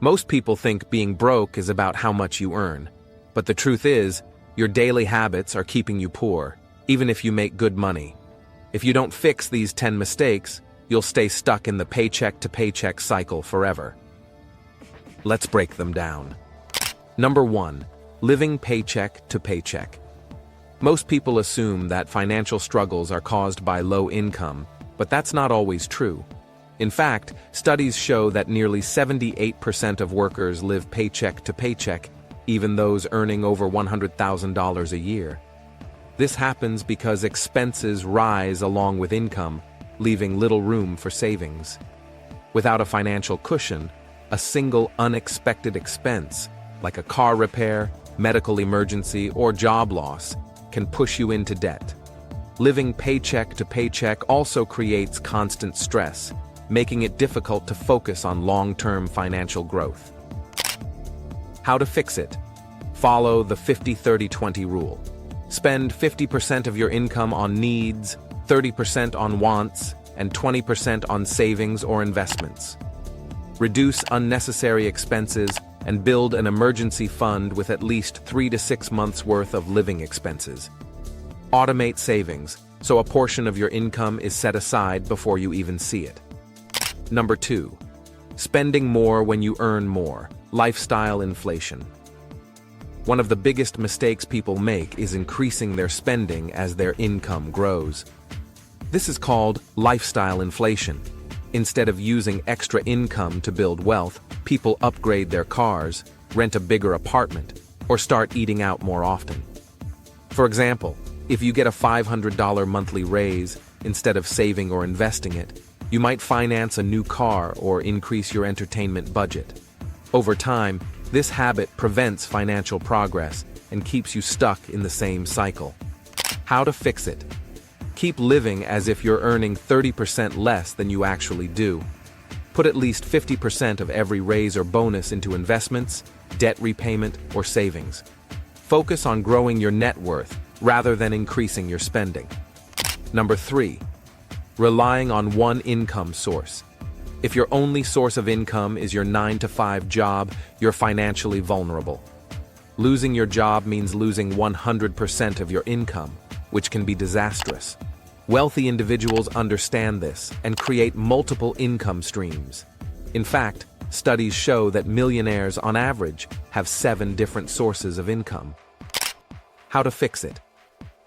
Most people think being broke is about how much you earn. But the truth is, your daily habits are keeping you poor, even if you make good money. If you don't fix these 10 mistakes, you'll stay stuck in the paycheck-to-paycheck cycle forever. Let's break them down. Number 1. Living paycheck to paycheck. Most people assume that financial struggles are caused by low income, but that's not always true. In fact, studies show that nearly 78% of workers live paycheck to paycheck, even those earning over $100,000 a year. This happens because expenses rise along with income, leaving little room for savings. Without a financial cushion, a single unexpected expense, like a car repair, medical emergency, or job loss, can push you into debt. Living paycheck to paycheck also creates constant stress, making it difficult to focus on long-term financial growth. How to fix it? Follow the 50-30-20 rule. Spend 50% of your income on needs, 30% on wants, and 20% on savings or investments. Reduce unnecessary expenses and build an emergency fund with at least 3 to 6 months' worth of living expenses. Automate savings, so a portion of your income is set aside before you even see it. Number 2. Spending more when you earn more. Lifestyle inflation. One of the biggest mistakes people make is increasing their spending as their income grows. This is called lifestyle inflation. Instead of using extra income to build wealth, people upgrade their cars, rent a bigger apartment, or start eating out more often. For example, if you get a $500 monthly raise, instead of saving or investing it, you might finance a new car or increase your entertainment budget. Over time, this habit prevents financial progress and keeps you stuck in the same cycle. How to fix it? Keep living as if you're earning 30% less than you actually do. Put at least 50% of every raise or bonus into investments, debt repayment, or savings. Focus on growing your net worth rather than increasing your spending. Number 3. Relying on one income source. If your only source of income is your 9-to-5 job, you're financially vulnerable. Losing your job means losing 100% of your income, which can be disastrous. Wealthy individuals understand this and create multiple income streams. In fact, studies show that millionaires on average have 7 different sources of income. How to fix it?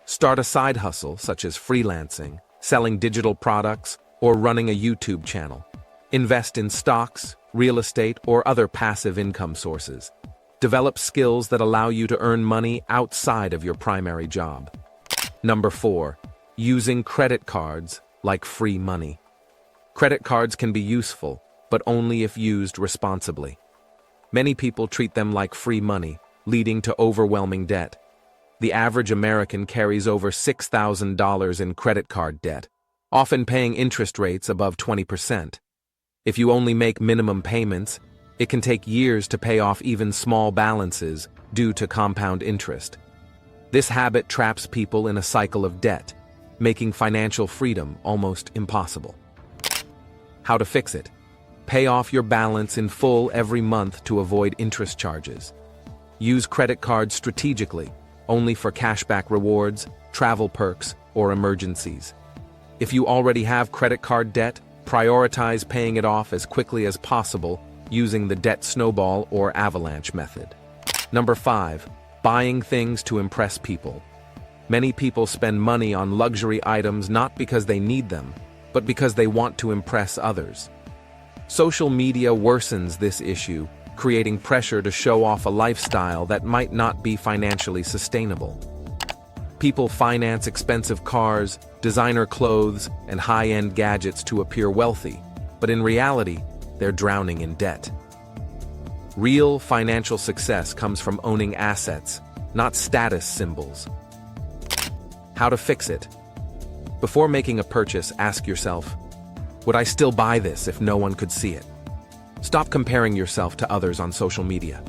Start a side hustle such as freelancing, selling digital products, or running a YouTube channel. Invest in stocks, real estate, or other passive income sources. Develop skills that allow you to earn money outside of your primary job. Number 4. Using credit cards like free money. Credit cards can be useful, but only if used responsibly. Many people treat them like free money, leading to overwhelming debt. The average American carries over $6,000 in credit card debt, often paying interest rates above 20%. If you only make minimum payments, it can take years to pay off even small balances due to compound interest. This habit traps people in a cycle of debt, making financial freedom almost impossible. How to fix it? Pay off your balance in full every month to avoid interest charges. Use credit cards strategically, only for cashback rewards, travel perks, or emergencies. If you already have credit card debt, prioritize paying it off as quickly as possible using the debt snowball or avalanche method. Number 5. Buying things to impress people. Many people spend money on luxury items not because they need them, but because they want to impress others. Social media worsens this issue, creating pressure to show off a lifestyle that might not be financially sustainable. People finance expensive cars, designer clothes, and high-end gadgets to appear wealthy, but in reality, they're drowning in debt. Real financial success comes from owning assets, not status symbols. How to fix it? Before making a purchase, ask yourself, would I still buy this if no one could see it? Stop comparing yourself to others on social media.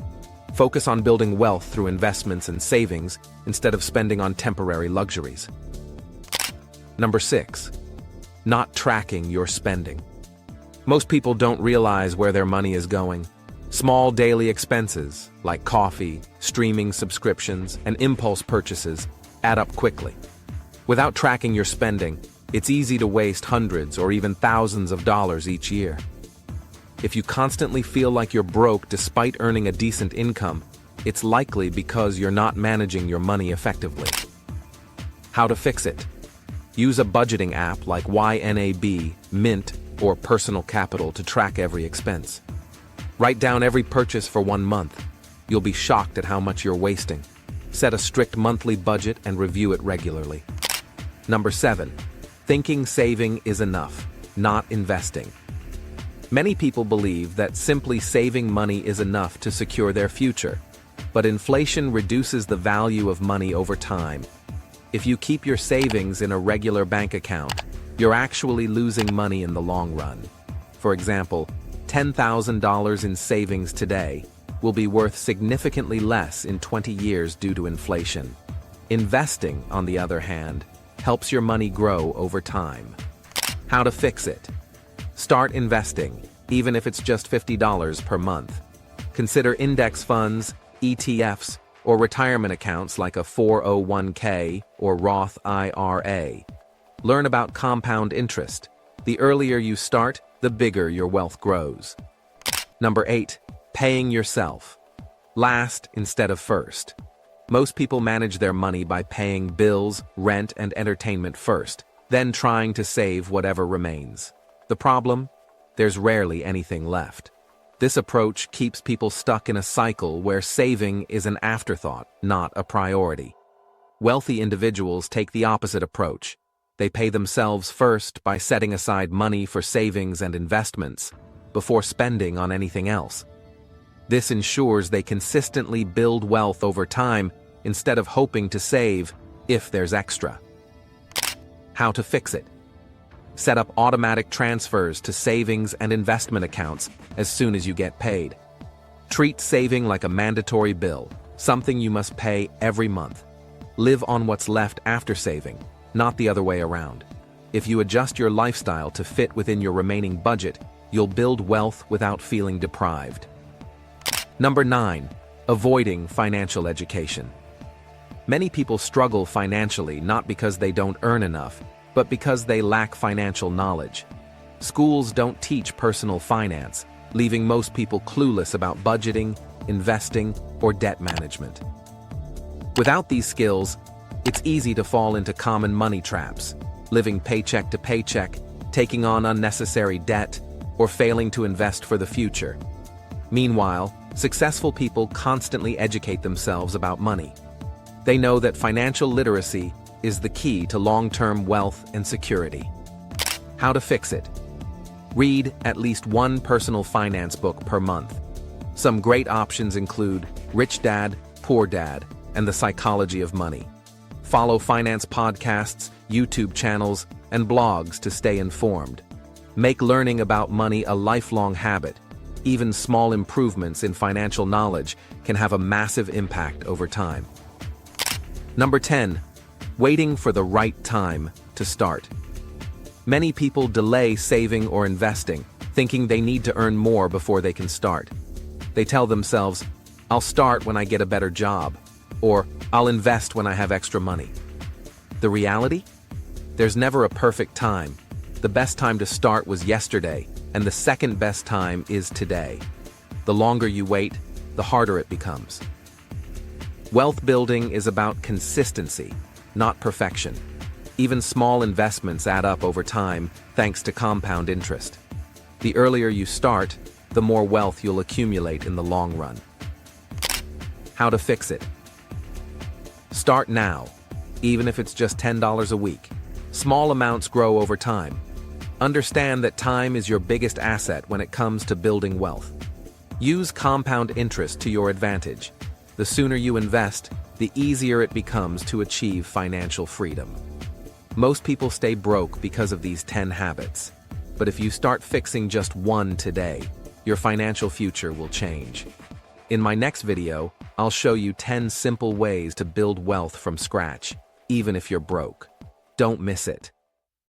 Focus on building wealth through investments and savings instead of spending on temporary luxuries. Number 6. Not tracking your spending. Most people don't realize where their money is going. Small daily expenses, like coffee, streaming subscriptions, and impulse purchases, add up quickly. Without tracking your spending, it's easy to waste hundreds or even thousands of dollars each year. If you constantly feel like you're broke despite earning a decent income, it's likely because you're not managing your money effectively. How to fix it? Use a budgeting app like YNAB, Mint, or Personal Capital to track every expense. Write down every purchase for 1 month. You'll be shocked at how much you're wasting. Set a strict monthly budget and review it regularly. Number 7. Thinking saving is enough, not investing. Many people believe that simply saving money is enough to secure their future, but inflation reduces the value of money over time. If you keep your savings in a regular bank account, you're actually losing money in the long run. For example, $10,000 in savings today will be worth significantly less in 20 years due to inflation. Investing, on the other hand, helps your money grow over time. How to fix it? Start investing, even if it's just $50 per month. Consider index funds, ETFs, or retirement accounts like a 401k or Roth IRA. Learn about compound interest. The earlier you start, the bigger your wealth grows. Number 8. Paying yourself. Last instead of first. Most people manage their money by paying bills, rent, and entertainment first, then trying to save whatever remains. The problem? There's rarely anything left. This approach keeps people stuck in a cycle where saving is an afterthought, not a priority. Wealthy individuals take the opposite approach. They pay themselves first by setting aside money for savings and investments, before spending on anything else. This ensures they consistently build wealth over time instead of hoping to save if there's extra. How to fix it? Set up automatic transfers to savings and investment accounts as soon as you get paid. Treat saving like a mandatory bill, something you must pay every month. Live on what's left after saving, not the other way around. If you adjust your lifestyle to fit within your remaining budget, you'll build wealth without feeling deprived. Number 9. Avoiding financial education. Many people struggle financially not because they don't earn enough, but because they lack financial knowledge. Schools don't teach personal finance, leaving most people clueless about budgeting, investing, or debt management. Without these skills, it's easy to fall into common money traps, living paycheck to paycheck, taking on unnecessary debt, or failing to invest for the future. Meanwhile, successful people constantly educate themselves about money. They know that financial literacy is the key to long-term wealth and security. How to fix it? Read at least one personal finance book per month. Some great options include Rich Dad, Poor Dad, and The Psychology of Money. Follow finance podcasts, YouTube channels, and blogs to stay informed. Make learning about money a lifelong habit. Even small improvements in financial knowledge can have a massive impact over time. Number 10. Waiting for the right time to start. Many people delay saving or investing, thinking they need to earn more before they can start. They tell themselves, "I'll start when I get a better job," or "I'll invest when I have extra money." The reality? There's never a perfect time. The best time to start was yesterday, and the second best time is today. The longer you wait, the harder it becomes. Wealth building is about consistency, not perfection. Even small investments add up over time thanks to compound interest. The earlier you start, the more wealth you'll accumulate in the long run. How to fix it? Start now, even if it's just $10 a week. Small amounts grow over time. Understand that time is your biggest asset when it comes to building wealth. Use compound interest to your advantage. The sooner you invest, the easier it becomes to achieve financial freedom. Most people stay broke because of these 10 habits. But if you start fixing just one today, your financial future will change. In my next video, I'll show you 10 simple ways to build wealth from scratch, even if you're broke. Don't miss it.